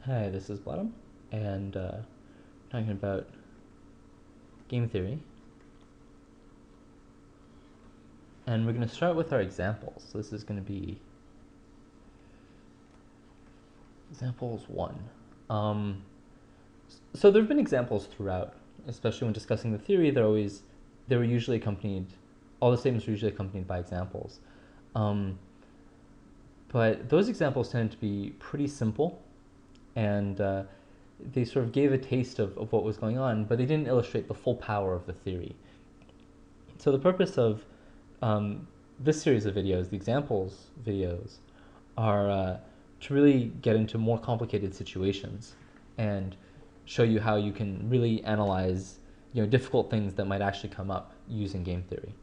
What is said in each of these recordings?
Hi, this is Bottom, and talking about game theory. And we're going to start with our examples. So this is going to be examples 1. So there have been examples throughout, especially when discussing the theory. They were usually accompanied. All the statements were usually accompanied by examples, but those examples tended to be pretty simple, and they sort of gave a taste of what was going on, but they didn't illustrate the full power of the theory. So the purpose of this series of videos, the examples videos, are to really get into more complicated situations and show you how you can really analyze difficult things that might actually come up using game theory.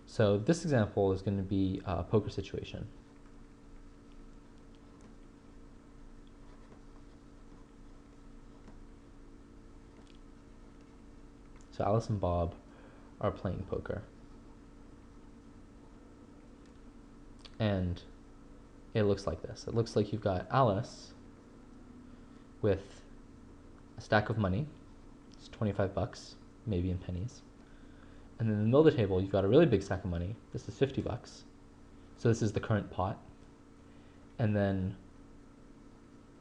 So this example is going to be a poker situation. So Alice and Bob are playing poker. And it looks like this. It looks like you've got Alice with a stack of money. It's 25 bucks, maybe in pennies. And then in the middle of the table, you've got a really big stack of money. This is 50 bucks. So this is the current pot. And then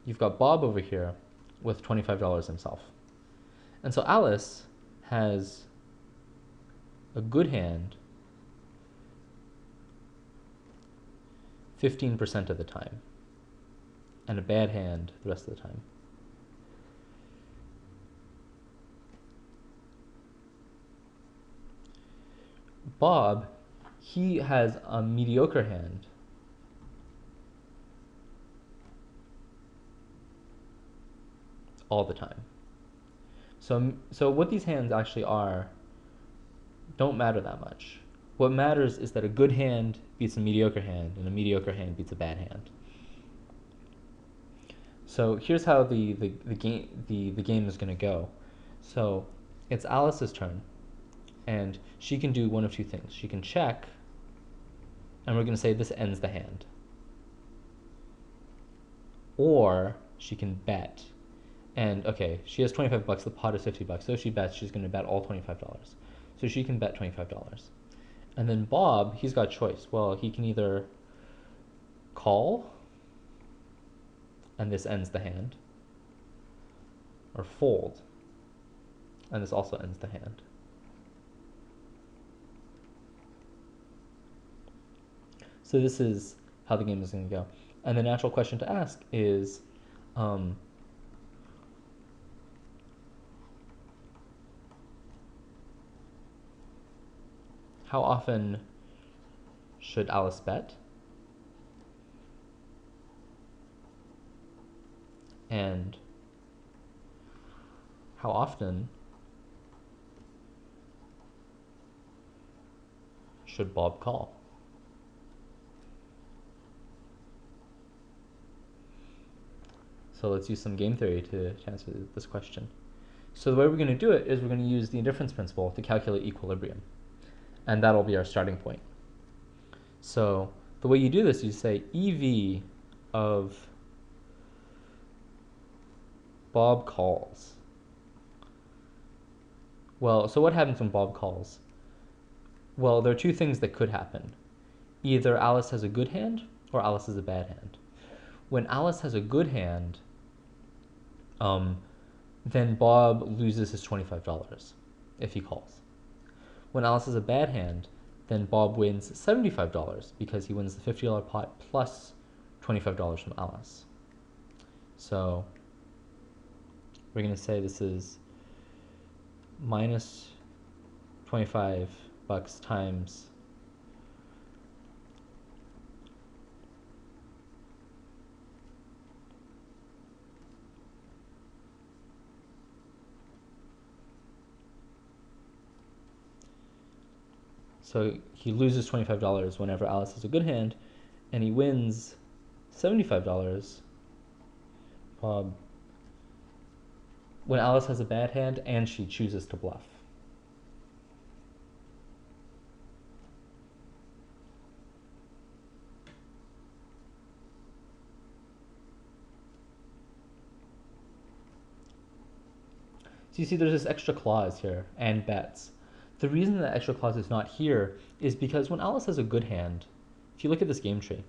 you've got Bob over here with $25 himself. And so Alice has a good hand 15% of the time, and a bad hand the rest of the time. Bob, he has a mediocre hand all the time. So what these hands actually are don't matter that much. What matters is that a good hand beats a mediocre hand, and a mediocre hand beats a bad hand. So here's how the game is going to go. So it's Alice's turn, and she can do one of two things. She can check, and we're going to say this ends the hand. Or she can bet. And okay, she has 25 bucks, the pot is 50 bucks. So if she bets, she's going to bet all $25. So she can bet $25. And then Bob, he's got a choice. Well, he can either call, and this ends the hand, or fold, and this also ends the hand. So this is how the game is going to go. And the natural question to ask is, how often should Alice bet? And how often should Bob call? So let's use some game theory to answer this question. So the way we're going to do it is we're going to use the indifference principle to calculate equilibrium. And that'll be our starting point. So the way you do this, you say EV of Bob calls. Well, so what happens when Bob calls? Well, there are two things that could happen. Either Alice has a good hand or Alice has a bad hand. When Alice has a good hand, then Bob loses his $25 if he calls. When Alice has a bad hand, then Bob wins $75 because he wins the $50 pot plus $25 from Alice. So we're going to say this is minus 25 bucks times so he loses $25 whenever Alice has a good hand, and he wins $75 when Alice has a bad hand and she chooses to bluff. So you see there's this extra clause here, and bets. The reason that extra clause is not here is because when Alice has a good hand, if you look at this game tree,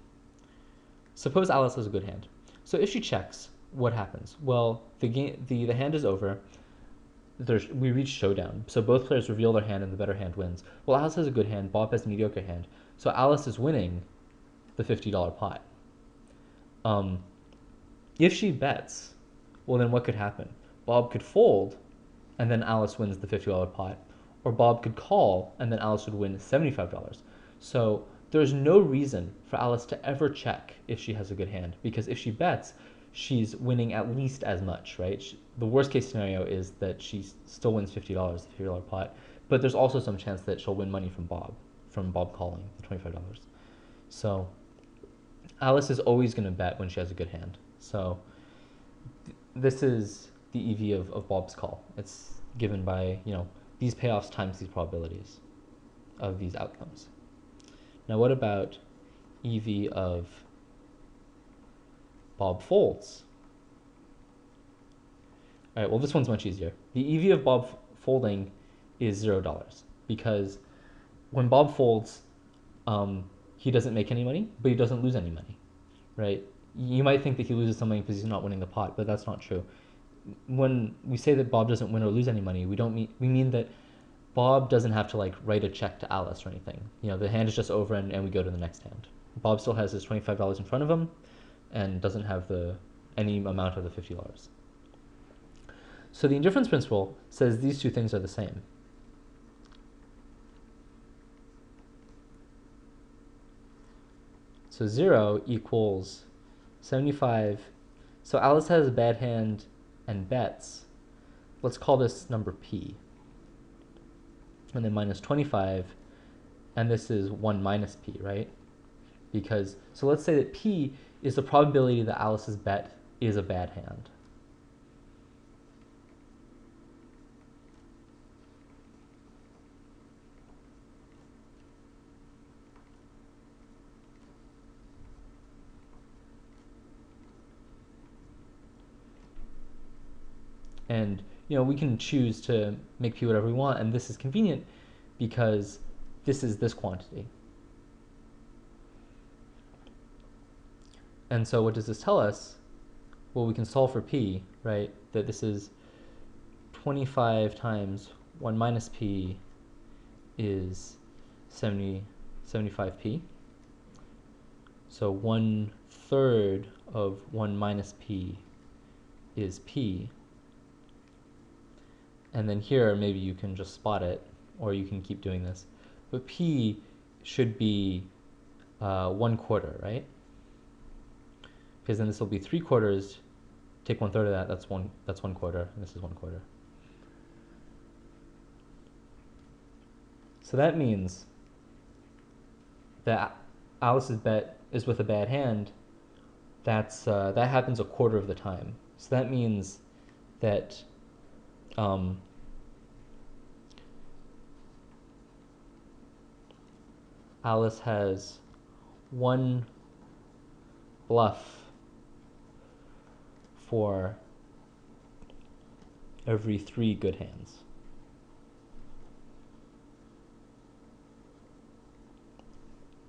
suppose Alice has a good hand. So if she checks, what happens? Well, the hand is over. We reach showdown. So both players reveal their hand and the better hand wins. Well, Alice has a good hand, Bob has a mediocre hand. So Alice is winning the $50 pot. If she bets, well, then what could happen? Bob could fold, and then Alice wins the $50 pot. Or Bob could call, and then Alice would win $75. So there's no reason for Alice to ever check if she has a good hand, because if she bets, she's winning at least as much, right? The worst case scenario is that she still wins $50, the $50 pot, but there's also some chance that she'll win money from Bob calling the $25. So Alice is always going to bet when she has a good hand. So this is the EV of Bob's call. It's given by, these payoffs times these probabilities of these outcomes. Now what about EV of Bob folds? All right, well, this one's much easier. The EV of Bob folding is $0 because when Bob folds, he doesn't make any money, but he doesn't lose any money, right? You might think that he loses some money because he's not winning the pot, but that's not true. When we say that Bob doesn't win or lose any money, we mean that Bob doesn't have to write a check to Alice or anything. The hand is just over and we go to the next hand. Bob still has his $25 in front of him and doesn't have any amount of the $50. So the indifference principle says these two things are the same. So 0 equals 75. So Alice has a bad hand and bets. Let's call this number P. And then minus 25, and this is 1 minus P, right? So let's say that P is the probability that Alice's bet is a bad hand. And we can choose to make P whatever we want, and this is convenient because this is this quantity. And so what does this tell us? Well, we can solve for P, right? That this is 25 times 1 minus P is 75P. So 1/3 of 1 minus P is P. And then here, maybe you can just spot it, or you can keep doing this. But P should be 1/4, right? Because then this will be 3/4. Take 1/3 of that. That's 1/4, and this is 1/4. So that means that Alice's bet is with a bad hand. That happens 1/4 of the time. So that means that Alice has 1 bluff for every 3 good hands.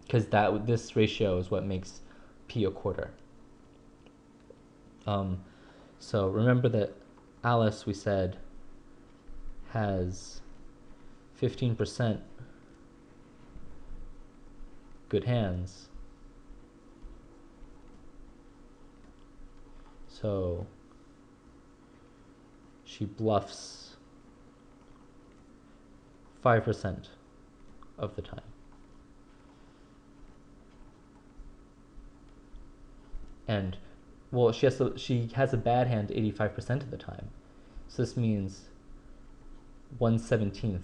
Because this ratio is what makes P 1/4. So remember that Alice, we said, has 15% good hands. So she bluffs 5% of the time. And well, she has a bad hand 85% of the time. So this means 1/17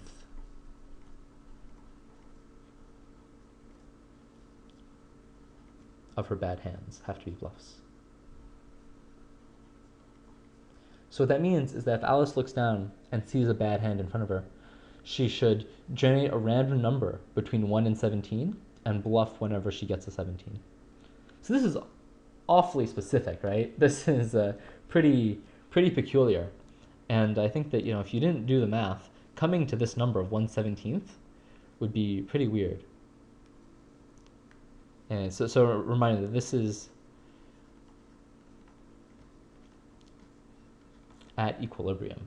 of her bad hands have to be bluffs. So what that means is that if Alice looks down and sees a bad hand in front of her, she should generate a random number between 1 and 17 and bluff whenever she gets a 17. So this is awfully specific, right? This is pretty peculiar. And I think that, if you didn't do the math, coming to this number of 1/17th would be pretty weird. And so a reminder that this is at equilibrium.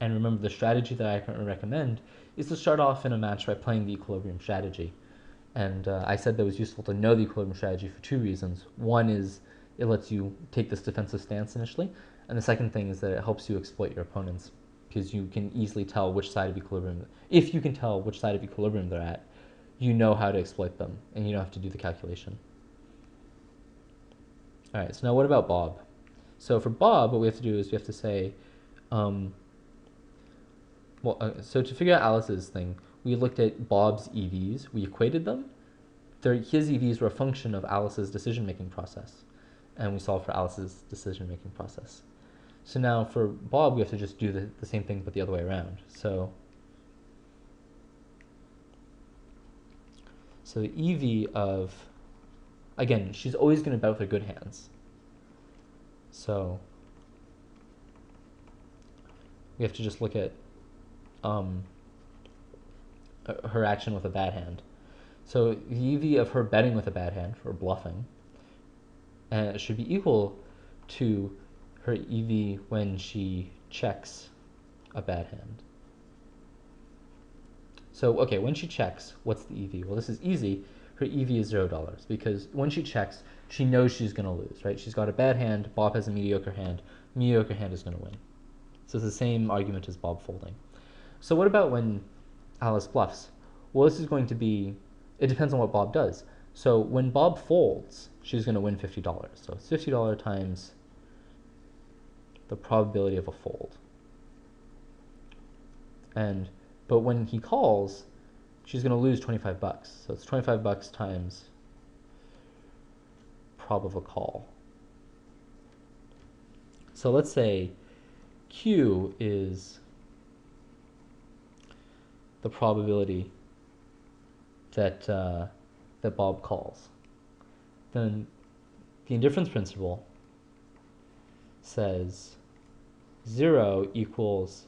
And remember, the strategy that I currently recommend is to start off in a match by playing the equilibrium strategy. And I said that it was useful to know the equilibrium strategy for two reasons. One is it lets you take this defensive stance initially, and the second thing is that it helps you exploit your opponents, because you can easily tell which side of equilibrium. If you can tell which side of equilibrium they're at, you know how to exploit them, and you don't have to do the calculation. All right, so now what about Bob? So for Bob, what we have to do is we have to say, so to figure out Alice's thing, we looked at Bob's EVs, we equated them. His EVs were a function of Alice's decision-making process, and we solved for Alice's decision-making process. So now for Bob, we have to just do the same thing, but the other way around. So the EV of, again, she's always going to bet with her good hands. So we have to just look at her action with a bad hand. So the EV of her betting with a bad hand, or bluffing, should be equal to her EV when she checks a bad hand. So, okay, when she checks, what's the EV? Well, this is easy. Her EV is $0, because when she checks, she knows she's going to lose, right? She's got a bad hand, Bob has a mediocre hand. Mediocre hand is going to win. So it's the same argument as Bob folding. So what about when Alice bluffs? Well, this is going to be, it depends on what Bob does. So when Bob folds, she's going to win $50. So it's $50 times the probability of a fold. But when he calls, she's going to lose $25. So it's $25 times prob of a call. So let's say Q is the probability that that Bob calls. Then the indifference principle says 0 equals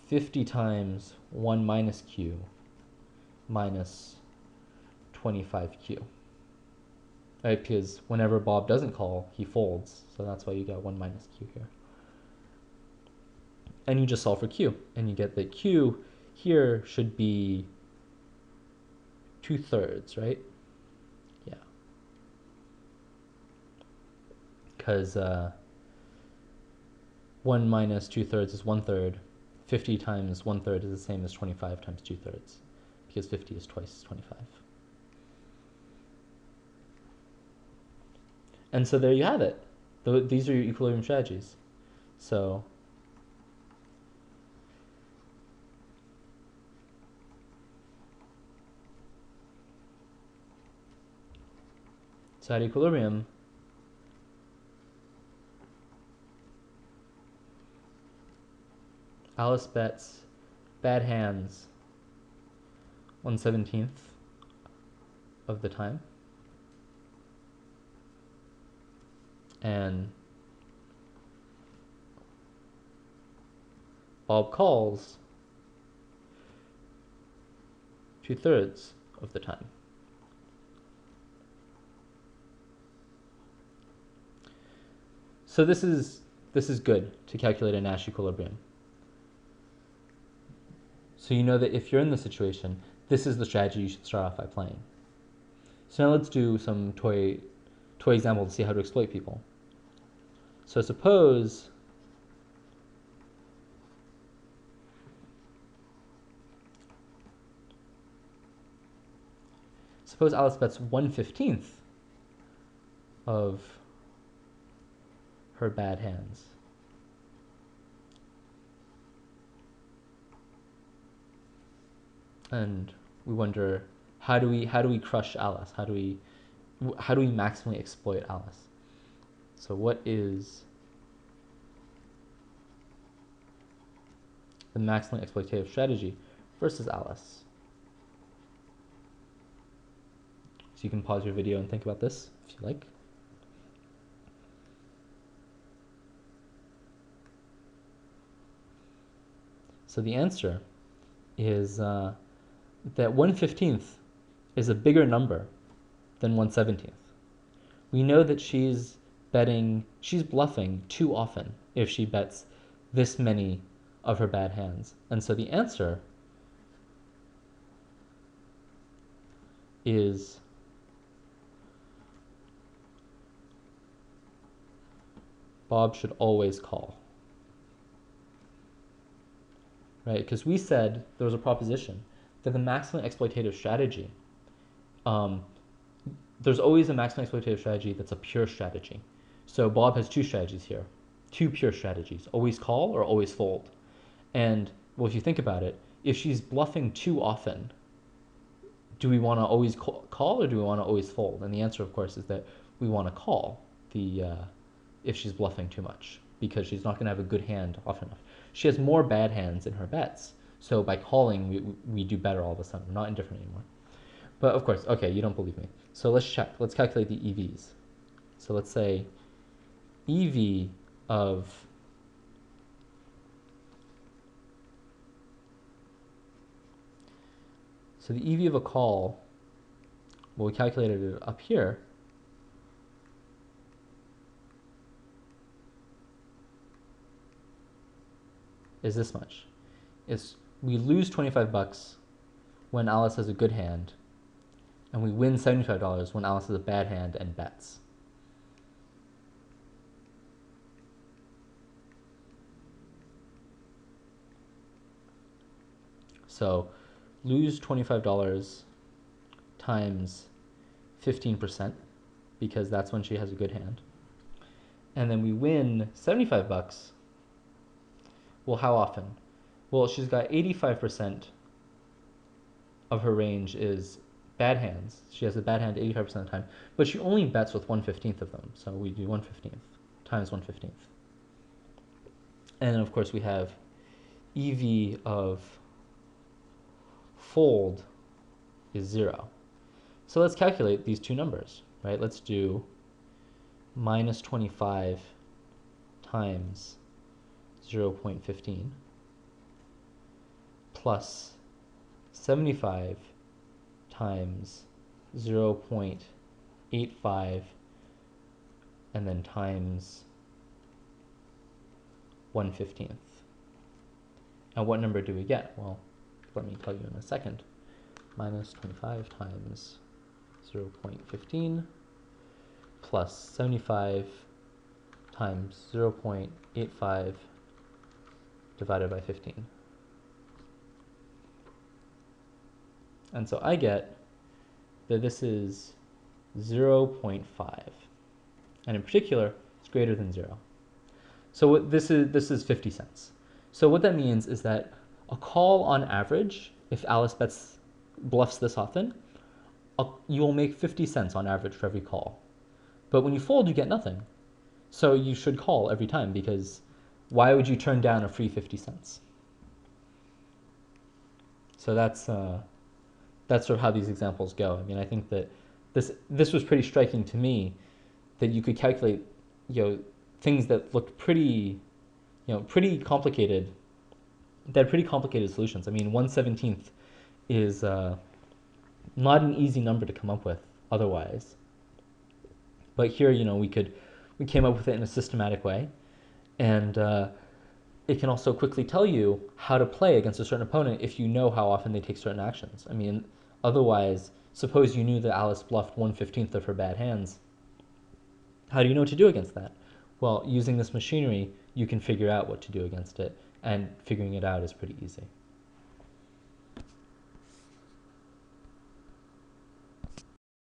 50 times 1 minus Q minus 25Q. Right, because whenever Bob doesn't call, he folds. So that's why you get 1 minus Q here. And you just solve for Q, and you get that Q here should be 2/3, right? Yeah. Because 1 minus 2/3 is 1/3. 50 times 1/3 is the same as 25 times 2/3, because 50 is twice 25. And so there you have it. These are your equilibrium strategies. So at equilibrium, Alice bets bad hands 1/17 of the time, and Bob calls 2/3 of the time. So this is good to calculate a Nash equilibrium. So you know that if you're in this situation, this is the strategy you should start off by playing. So now let's do some toy example to see how to exploit people. So suppose Alice bets 1/15 of her bad hands. And we wonder, how do we crush Alice? How do we maximally exploit Alice? So what is the maximally exploitative strategy versus Alice? So you can pause your video and think about this if you like. So the answer is that 1/15th is a bigger number than 1/17th. We know that she's bluffing too often if she bets this many of her bad hands. And so the answer is Bob should always call. Right? Because we said there was a proposition that the maximally exploitative strategy, there's always a maximally exploitative strategy that's a pure strategy. So Bob has two strategies here, two pure strategies, always call or always fold. And well, if you think about it, if she's bluffing too often, do we want to always call or do we want to always fold? And the answer, of course, is that we want to call if she's bluffing too much, because she's not going to have a good hand often enough. She has more bad hands in her bets, so by calling, we do better all of a sudden. We're not indifferent anymore. But of course, okay, you don't believe me. So let's check. Let's calculate the EVs. So let's say EV of So the EV of a call, well, we calculated it up here. Is this much. We lose $25 when Alice has a good hand, and we win $75 when Alice has a bad hand and bets. So lose $25 times 15%, because that's when she has a good hand. And then we win $75. Well, how often? Well, she's got 85% of her range is bad hands. She has a bad hand 85% of the time, but she only bets with 1/15 of them. So we do 1/15 times 1/15. And then, of course, we have EV of fold is 0. So let's calculate these two numbers, right? Let's do minus 25 times 0.15 plus 75 times 0.85 and then times 1/15. And what number do we get? Well, let me tell you in a second. Minus 25 times 0.15 plus 75 times 0.85 divided by 15. And so I get that this is 0.5. And in particular, it's greater than 0. So this is 50 cents. So what that means is that a call on average, if Alice bluffs this often, you will make 50 cents on average for every call. But when you fold, you get nothing. So you should call every time, because why would you turn down a free 50 cents? So that's sort of how these examples go. I mean, I think that this was pretty striking to me, that you could calculate, things that looked pretty complicated. They had pretty complicated solutions. I mean, 1/17th is not an easy number to come up with otherwise. But here, we came up with it in a systematic way, and it can also quickly tell you how to play against a certain opponent if you know how often they take certain actions. I mean, otherwise, suppose you knew that Alice bluffed 1/15 of her bad hands. How do you know what to do against that? Well, using this machinery, you can figure out what to do against it, and figuring it out is pretty easy.